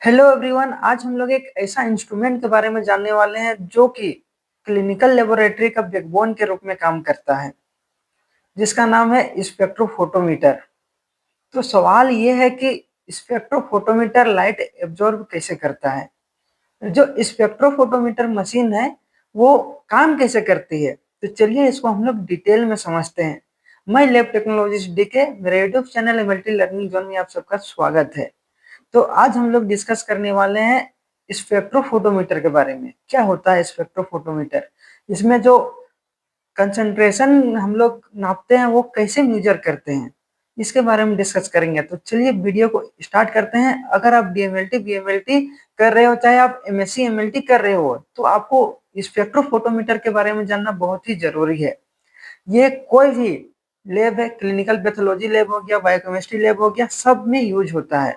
Hello everyone. आज हम लोग एक ऐसा इंस्ट्रूमेंट के बारे में जानने वाले हैं जो कि क्लिनिकल लेबोरेटरी का बैकबोन के रूप में काम करता है, जिसका नाम है स्पेक्ट्रोफोटोमीटर। तो सवाल ये है कि स्पेक्ट्रोफोटोमीटर लाइट एब्जॉर्ब कैसे करता है। जो स्पेक्ट्रोफोटोमीटर मशीन है वो काम कैसे करती है, तो चलिए इसको हम लोग डिटेल में समझते हैं। मैं लैब टेक्नोलॉजिस्ट डीके, मेरे YouTube channel multi learning zone में आप सबका स्वागत है। तो आज हम लोग डिस्कस करने वाले हैं स्पेक्ट्रोफोटोमीटर के बारे में। क्या होता है स्पेक्ट्रोफोटोमीटर, इसमें जो कंसंट्रेशन हम लोग नापते हैं वो कैसे मेजर करते हैं, इसके बारे में डिस्कस करेंगे। तो चलिए वीडियो को स्टार्ट करते हैं। अगर आप डीएमएलटी बीएमएलटी कर रहे हो, चाहे आप एमएससी एमएलटी कर रहे हो, तो आपको स्पेक्ट्रोफोटोमीटर के बारे में जानना बहुत ही जरूरी है। ये कोई भी लैब है, क्लिनिकल पैथोलॉजी लैब हो गया, बायोकेमिस्ट्री लैब हो गया, सब में यूज होता है।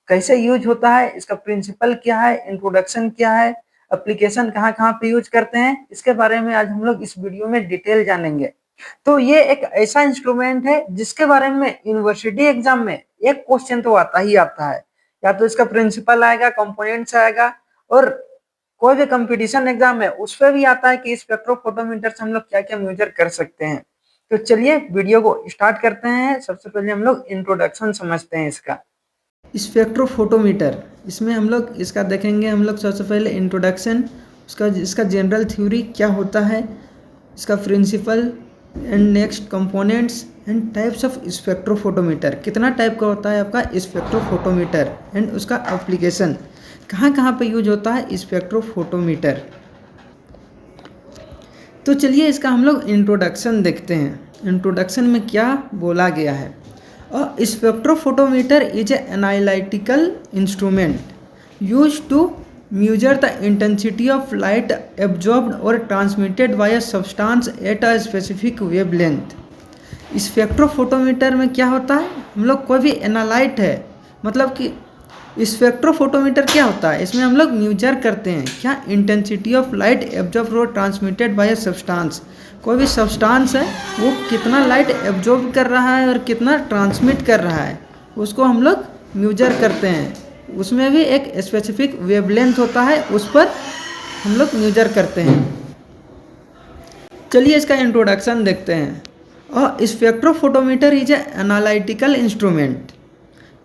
कैसे यूज होता है, इसका प्रिंसिपल क्या है, इंट्रोडक्शन क्या है, एप्लीकेशन कहाँ कहाँ पे यूज करते हैं, इसके बारे में आज हम लोग इस वीडियो में डिटेल जानेंगे। तो ये एक ऐसा इंस्ट्रूमेंट है जिसके बारे में यूनिवर्सिटी एग्जाम में एक क्वेश्चन तो आता ही आता है। या तो इसका प्रिंसिपल आएगा, कंपोनेंट्स आएगा, और कोई भी कंपटीशन एग्जाम है उस पर भी आता है कि स्पेक्ट्रोफोटोमीटर से हम लोग क्या क्या मेजर कर सकते हैं। तो चलिए वीडियो को स्टार्ट करते हैं। सबसे पहले हम लोग इंट्रोडक्शन समझते हैं इसका। स्पेक्ट्रोफोटोमीटर, इसमें हम लोग इसका देखेंगे। हम लोग सबसे पहले इंट्रोडक्शन, इसका जनरल थ्योरी क्या होता है, इसका principle and next components and types of spectrophotometer. कितना टाइप का होता है आपका स्पेक्ट्रोफोटोमीटर, एंड उसका एप्लीकेशन कहाँ कहाँ पे यूज होता है स्पेक्ट्रोफोटोमीटर। तो चलिए इसका हम लोग इंट्रोडक्शन देखते हैं। इंट्रोडक्शन में क्या बोला गया है। A spectrophotometer is an analytical instrument used to measure the intensity of light absorbed or transmitted by a substance at a specific wavelength. Spectrophotometer में क्या होता है, हम लोग कोई भी एनालाइट है, मतलब कि स्पेक्ट्रोफोटोमीटर क्या होता है, इसमें हम लोग मेजर करते हैं क्या, इंटेंसिटी ऑफ लाइट एब्जॉर्ब और ट्रांसमिटेड बाय अ सब्सटेंस। कोई भी सब्सटेंस है वो कितना लाइट एब्जॉर्ब कर रहा है और कितना ट्रांसमिट कर रहा है, उसको हम लोग मेजर करते हैं। उसमें भी एक स्पेसिफिक वेवलेंथ होता है, उस पर हम लोग मेजर करते हैं। चलिए इसका इंट्रोडक्शन देखते हैं। A spectrophotometer is an analytical instrument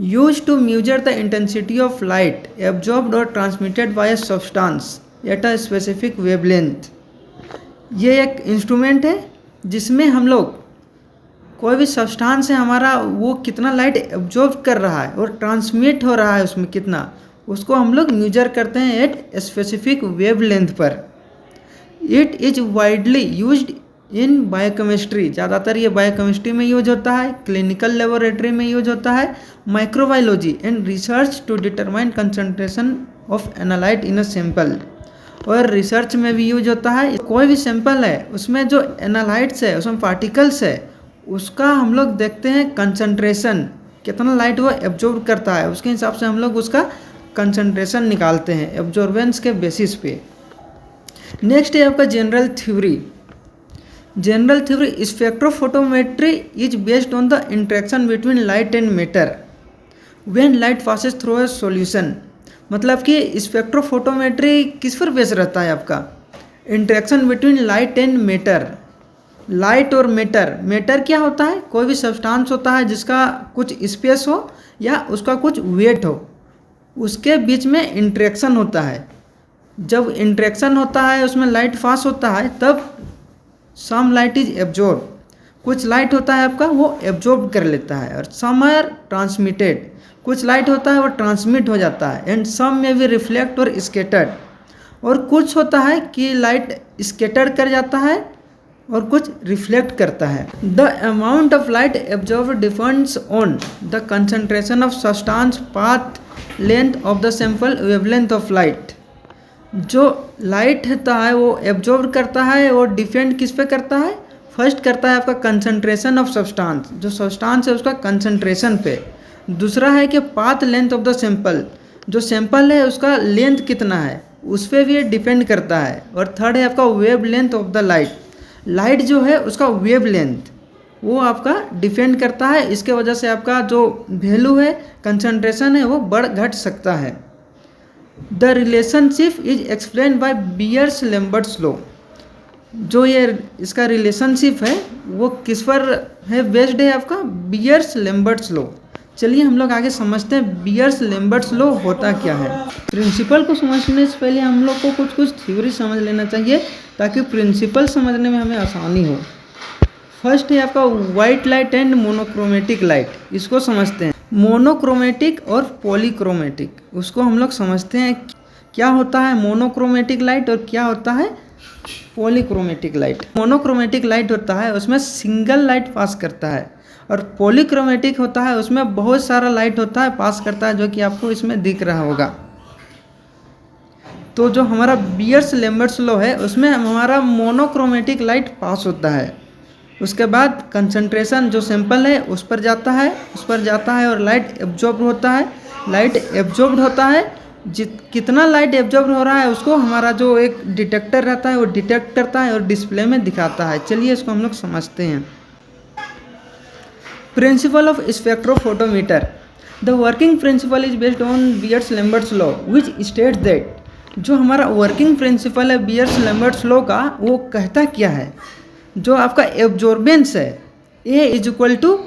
used to measure the intensity of light absorbed or transmitted by a substance at a specific wavelength. ये एक इंस्ट्रूमेंट है जिसमें हम लोग कोई भी सब्सटेंस है हमारा, वो कितना लाइट एब्जॉर्ब कर रहा है और ट्रांसमिट हो रहा है उसमें कितना, उसको हम लोग मेजर करते हैं एट स्पेसिफिक वेवलेंथ पर। It is widely used in biochemistry, ज़्यादातर ये बायोकेमिस्ट्री में यूज होता है, क्लिनिकल लेबोरेटरी में यूज होता है, microbiology and research to determine concentration of analyte in a sample, और रिसर्च में भी यूज होता है। कोई भी सैंपल है उसमें जो एनालाइट्स है, उसमें पार्टिकल्स है, उसका हम लोग देखते हैं कंसंट्रेशन, कितना लाइट वो एब्जॉर्ब करता है, उसके हिसाब से हम लोग उसका कंसंट्रेशन निकालते हैं एब्जॉर्बेंस के बेसिस पे। नेक्स्ट है आपका general theory. General theory, spectrophotometry is based on the interaction between light and matter when light passes through a solution. मतलब कि स्पेक्ट्रोफोटोमेट्री किस पर बेस रहता है आपका, interaction between light and matter. Light और मैटर, मैटर क्या होता है, कोई भी सब्सटेंस होता है जिसका कुछ स्पेस हो या उसका कुछ वेट हो, उसके बीच में इंटरेक्शन होता है। जब इंटरेक्शन होता है उसमें लाइट पास होता है, तब सम लाइट इज एब्जॉर्ब, कुछ लाइट होता है आपका वो एब्जॉर्ब कर लेता है, और सम आर ट्रांसमिटेड, कुछ लाइट होता है वो ट्रांसमिट हो जाता है, एंड सम में भी रिफ्लेक्ट और स्केटर्ड, और कुछ होता है कि लाइट स्केटर्ड कर जाता है और कुछ रिफ्लेक्ट करता है। The amount of light absorb depends on the concentration of substance, path, length of the sample, wavelength of light. जो लाइट होता है वो एब्जॉर्ब करता है और डिपेंड किस पे करता है, फर्स्ट करता है आपका कंसंट्रेशन ऑफ सब्सटेंस, जो सब्सटेंस है उसका कंसंट्रेशन पे। दूसरा है कि path length of the sample, जो सैंपल है उसका लेंथ कितना है उस पर भी डिपेंड करता है। और थर्ड है आपका wave length of the light, light जो है उसका वेव लेंथ, वो आपका डिपेंड करता है, इसके वजह से आपका जो वैल्यू है, कंसंट्रेशन है, वो बढ़ घट सकता है। The relationship is explain by Beer's Lambert's law. जो ये इसका रिलेशनशिप है वो किस पर है बेस्ड है, आपका बियर्स लैम्बर्ट्स लॉ। चलिए हम लोग आगे समझते हैं बियर्स लैम्बर्ट्स लॉ होता क्या है। प्रिंसिपल को समझने से पहले हम लोग को कुछ थ्योरी समझ लेना चाहिए ताकि प्रिंसिपल समझने में हमें आसानी हो। फर्स्ट है आपका white light and monochromatic light, इसको समझते हैं। मोनोक्रोमेटिक और पॉलीक्रोमेटिक, उसको हम लोग समझते हैं क्या होता है मोनोक्रोमेटिक लाइट और क्या होता है पॉलीक्रोमेटिक लाइट। मोनोक्रोमेटिक लाइट होता है उसमें सिंगल लाइट पास करता है, और पॉलीक्रोमेटिक होता है उसमें बहुत सारा लाइट होता है पास करता है, जो कि आपको इसमें दिख रहा होगा। तो जो हमारा बियर्स लैम्बर्ट्स लॉ है उसमें हमारा मोनोक्रोमेटिक लाइट पास होता है, उसके बाद कंसंट्रेशन जो सैंपल है उस पर जाता है और लाइट एब्जॉर्ब होता है। लाइट एब्जॉर्ब होता है, कितना लाइट एब्जॉर्ब हो रहा है उसको हमारा जो एक डिटेक्टर रहता है वो डिटेक्ट करता है और डिस्प्ले में दिखाता है। चलिए इसको हम लोग समझते हैं। Principle of spectrophotometer. The working principle is based on Beer's Lambert's law which states that. जो हमारा वर्किंग प्रिंसिपल है बियर्स लैम्बर्ट्स लॉ का, वो कहता क्या है, जो आपका एब्जॉर्बेंस है A is equal to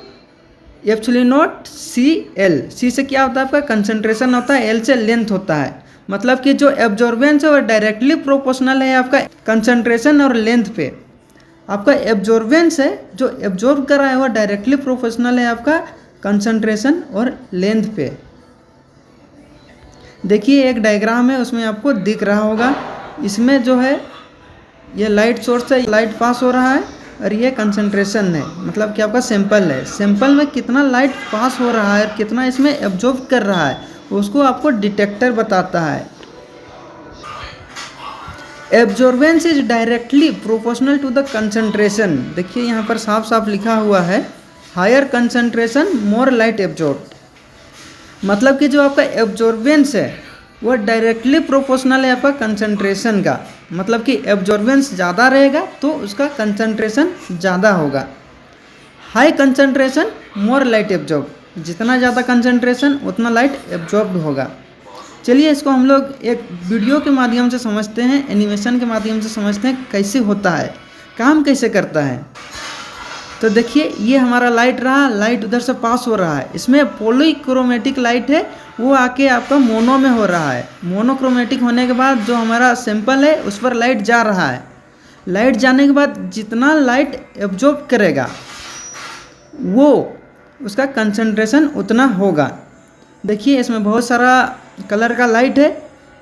epsilon not CL। C से क्या होता है आपका कंसंट्रेशन होता है, L से लेंथ होता है। मतलब कि जो एब्जॉर्बेंस है वो डायरेक्टली प्रोपोर्शनल है आपका कंसंट्रेशन और लेंथ पे। आपका एब्जॉर्बेंस है जो एब्जॉर्ब कर रहा है वो डायरेक्टली प्रोपोर्शनल है आपका कंसंट्रेशन और लेंथ पे। देखिए एक डायग्राम है उसमें आपको दिख रहा होगा, इसमें जो है ये लाइट सोर्स है, लाइट पास हो रहा है और ये कंसंट्रेशन है, मतलब कि आपका सैंपल है। सैंपल में कितना लाइट पास हो रहा है और कितना इसमें एब्जॉर्ब कर रहा है उसको आपको डिटेक्टर बताता है। Absorbance is directly proportional to the concentration. देखिए यहाँ पर साफ साफ लिखा हुआ है higher concentration more light absorb. मतलब कि जो आपका एब्जॉर्बेंस है वो डायरेक्टली प्रोपोर्शनल है आपका कंसंट्रेशन का। मतलब कि एब्जॉर्बेंस ज़्यादा रहेगा तो उसका कंसंट्रेशन ज़्यादा होगा। High concentration more light absorb, जितना ज़्यादा कंसंट्रेशन उतना लाइट एब्जॉर्ब होगा। चलिए इसको हम लोग एक वीडियो के माध्यम से समझते हैं, एनिमेशन के माध्यम से समझते हैं कैसे होता है, काम कैसे करता है। तो देखिए ये हमारा लाइट रहा, लाइट उधर से पास हो रहा है, इसमें पॉलीक्रोमेटिक लाइट है वो आके आपका मोनो में हो रहा है। मोनोक्रोमेटिक होने के बाद जो हमारा सैंपल है उस पर लाइट जा रहा है। लाइट जाने के बाद जितना लाइट एब्जॉर्ब करेगा वो उसका कंसंट्रेशन उतना होगा। देखिए इसमें बहुत सारा कलर का लाइट है,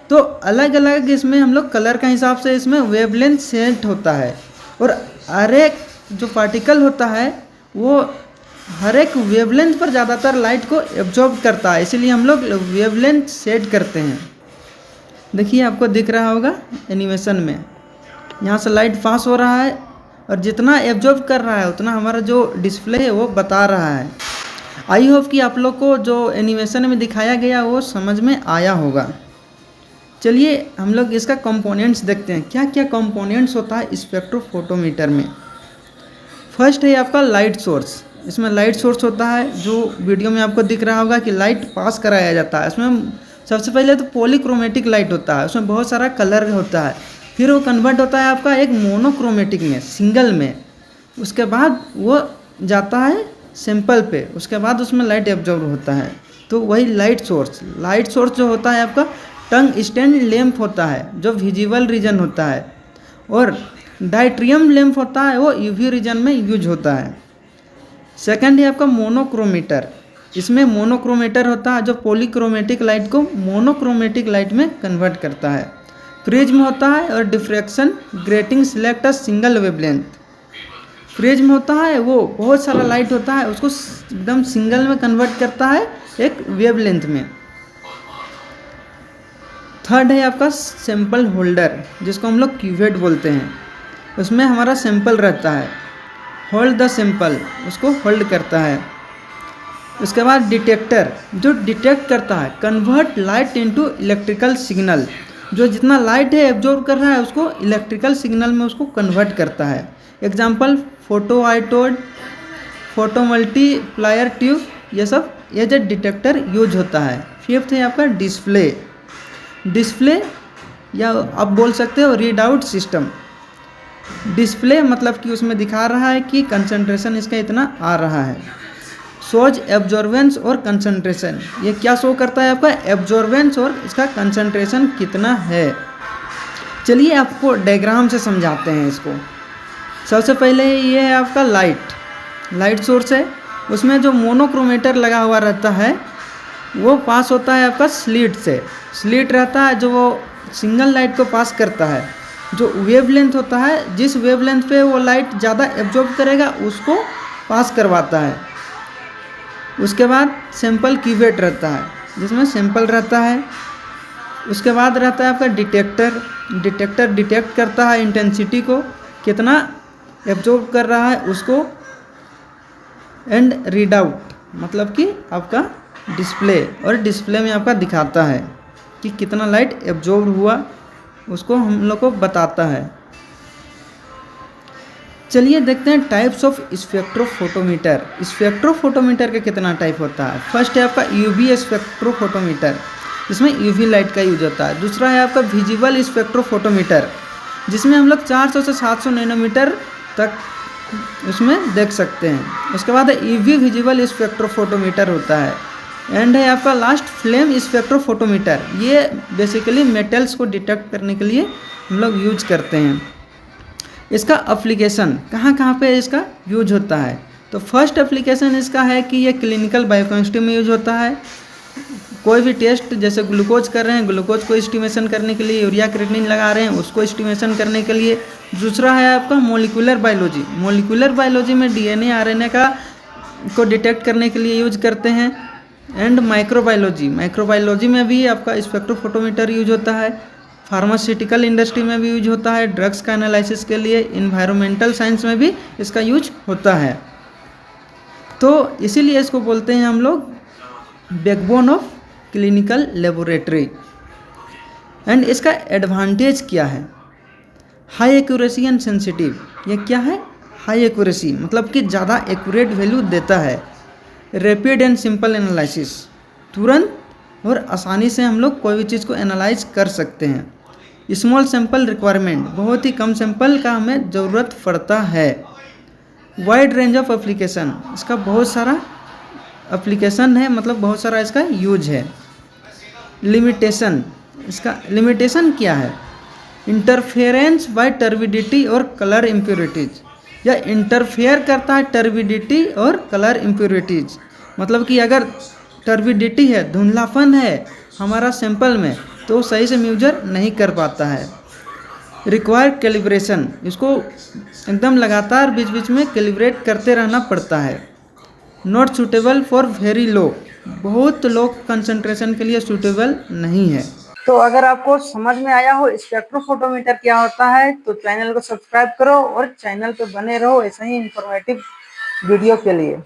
तो अलग अलग इसमें हम लोग कलर का हिसाब से इसमें वेवलेंथ सेट होता है, और हर एक जो पार्टिकल होता है वो हर एक वेवलेंथ पर ज़्यादातर लाइट को एब्जॉर्ब करता है, इसीलिए हम लोग वेवलेंथ सेट करते हैं। देखिए आपको दिख रहा होगा एनिमेशन में, यहाँ से लाइट पास हो रहा है और जितना एब्जॉर्ब कर रहा है उतना हमारा जो डिस्प्ले है वो बता रहा है। आई होप कि आप लोग को जो एनिमेशन में दिखाया गया वो समझ में आया होगा। चलिए हम लोग इसका कंपोनेंट्स देखते हैं, क्या क्या कंपोनेंट्स होता है स्पेक्ट्रोफोटोमीटर में। फर्स्ट है आपका लाइट सोर्स। इसमें लाइट सोर्स होता है जो वीडियो में आपको दिख रहा होगा कि लाइट पास कराया जाता है। इसमें सबसे पहले तो पॉलीक्रोमेटिक लाइट होता है, उसमें बहुत सारा कलर होता है, फिर वो कन्वर्ट होता है आपका एक मोनोक्रोमेटिक में, सिंगल में। उसके बाद वो जाता है सैंपल पे, उसके बाद उसमें लाइट एब्जॉर्ब होता है। तो वही लाइट सोर्स जो होता है आपका टंग स्टैंड लैंप होता है जो विजिबल रीजन होता है, और डायट्रियम लैंप होता है वो यूवी रीजन में यूज होता है। सेकंड है आपका मोनोक्रोमीटर। इसमें मोनोक्रोमीटर होता है जो पॉलीक्रोमेटिक लाइट को मोनोक्रोमेटिक लाइट में कन्वर्ट करता है। प्रिज्म होता है और diffraction grating select a single wavelength. Prism होता है वो बहुत सारा लाइट होता है उसको एकदम सिंगल में कन्वर्ट करता है एक वेवलेंथ में। थर्ड है आपका सैंपल होल्डर, जिसको हम लोग क्यूवेट बोलते हैं। उसमें हमारा सैंपल रहता है, होल्ड द सैंपल, उसको होल्ड करता है। उसके बाद डिटेक्टर जो डिटेक्ट करता है, convert light into electrical signal, जो जितना लाइट है एब्जॉर्ब कर रहा है उसको इलेक्ट्रिकल सिग्नल में उसको कन्वर्ट करता है। Example photo diode, photo multiplier tube, ये सब एज ए डिटेक्टर यूज होता है। फिफ्थ है आपका डिस्प्ले। डिस्प्ले या आप बोल सकते हो रीड आउट सिस्टम। डिस्प्ले मतलब कि उसमें दिखा रहा है कि कंसंट्रेशन इसका इतना आ रहा है। शोज एब्जॉर्बेंस और कंसंट्रेशन, ये क्या शो करता है आपका एब्जॉर्बेंस और इसका कंसंट्रेशन कितना है। चलिए आपको डायग्राम से समझाते हैं इसको। सबसे पहले ये है आपका लाइट सोर्स है, उसमें जो मोनोक्रोमेटर लगा हुआ रहता है वो पास होता है आपका स्लिट से। स्लिट रहता है जो वो सिंगल लाइट को पास करता है। जो वेवलेंथ होता है, जिस वेवलेंथ पे वो लाइट ज़्यादा एब्जॉर्ब करेगा उसको पास करवाता है। उसके बाद सैंपल क्यूवेट रहता है जिसमें सैंपल रहता है। उसके बाद रहता है आपका डिटेक्टर डिटेक्ट करता है इंटेंसिटी को, कितना एब्जॉर्ब कर रहा है उसको। एंड रीड आउट मतलब कि आपका डिस्प्ले, और डिस्प्ले में आपका दिखाता है कि कितना लाइट एब्जॉर्ब हुआ, उसको हम लोग को बताता है। चलिए देखते हैं टाइप्स ऑफ स्पेक्ट्रोफोटोमीटर। स्पेक्ट्रोफोटोमीटर का कितना टाइप होता है। फर्स्ट है आपका यूवी स्पेक्ट्रोफोटोमीटर, जिसमें यूवी लाइट का यूज होता है। दूसरा है आपका विजिबल स्पेक्ट्रोफोटोमीटर, जिसमें हम लोग 400 से 700 नैनोमीटर तक उसमें देख सकते हैं। उसके बाद यूवी विजिबल स्पेक्ट्रोफोटोमीटर होता है। एंड है आपका लास्ट फ्लेम स्पेक्ट्रोफोटोमीटर, ये बेसिकली मेटल्स को डिटेक्ट करने के लिए हम लोग यूज करते हैं। इसका एप्लीकेशन कहाँ कहाँ पे इसका यूज होता है। तो फर्स्ट एप्लीकेशन इसका है कि ये क्लिनिकल बायोकेमिस्ट्री में यूज होता है। कोई भी टेस्ट जैसे ग्लूकोज कर रहे हैं, ग्लूकोज को एस्टिमेशन करने के लिए, यूरिया क्रिएटिनिन लगा रहे हैं उसको एस्टिमेशन करने के लिए। दूसरा है आपका मोलिकुलर बायोलॉजी। मोलिकुलर बायोलॉजी में डीएनए आरएनए का को डिटेक्ट करने के लिए यूज करते हैं। एंड माइक्रोबायोलॉजी में भी आपका स्पेक्ट्रोफोटोमीटर यूज होता है। फार्मास्यूटिकल इंडस्ट्री में भी यूज होता है ड्रग्स का एनालिसिस के लिए। इन्वायरमेंटल साइंस में भी इसका यूज होता है। तो इसीलिए इसको बोलते हैं हम लोग backbone of clinical laboratory. And इसका एडवांटेज क्या है, हाई एक्यूरेसी एंड सेंसिटिव। ये क्या है, हाई एक्यूरेसी मतलब कि ज़्यादा एक्यूरेट वैल्यू देता है। रैपिड एंड सिंपल एनालिसिस, तुरंत और आसानी से हम लोग कोई भी चीज़ को एनालाइज कर सकते हैं। स्मॉल सैंपल रिक्वायरमेंट, बहुत ही कम सैंपल का हमें ज़रूरत पड़ता है। वाइड रेंज ऑफ एप्लीकेशन, इसका बहुत सारा एप्लीकेशन है, मतलब बहुत सारा इसका यूज है। लिमिटेशन, इसका लिमिटेशन क्या है, इंटरफेरेंस बाय टर्बिडिटी और कलर इम्प्योरिटीज। या इंटरफेयर करता है टर्बिडिटी और कलर इम्प्योरिटीज, मतलब कि अगर टर्बिडिटी है, धुंधलापन है हमारा सैंपल में, तो सही से मेजर नहीं कर पाता है। रिक्वायर कैलिब्रेशन, इसको एकदम लगातार बीच बीच में कैलिब्रेट करते रहना पड़ता है। Not suitable for very low, बहुत लो कंसंट्रेशन के लिए सूटेबल नहीं है। तो अगर आपको समझ में आया हो स्पेक्ट्रोफोटोमीटर क्या होता है तो चैनल को सब्सक्राइब करो और चैनल पे बने रहो ऐसे ही इंफॉर्मेटिव वीडियो के लिए।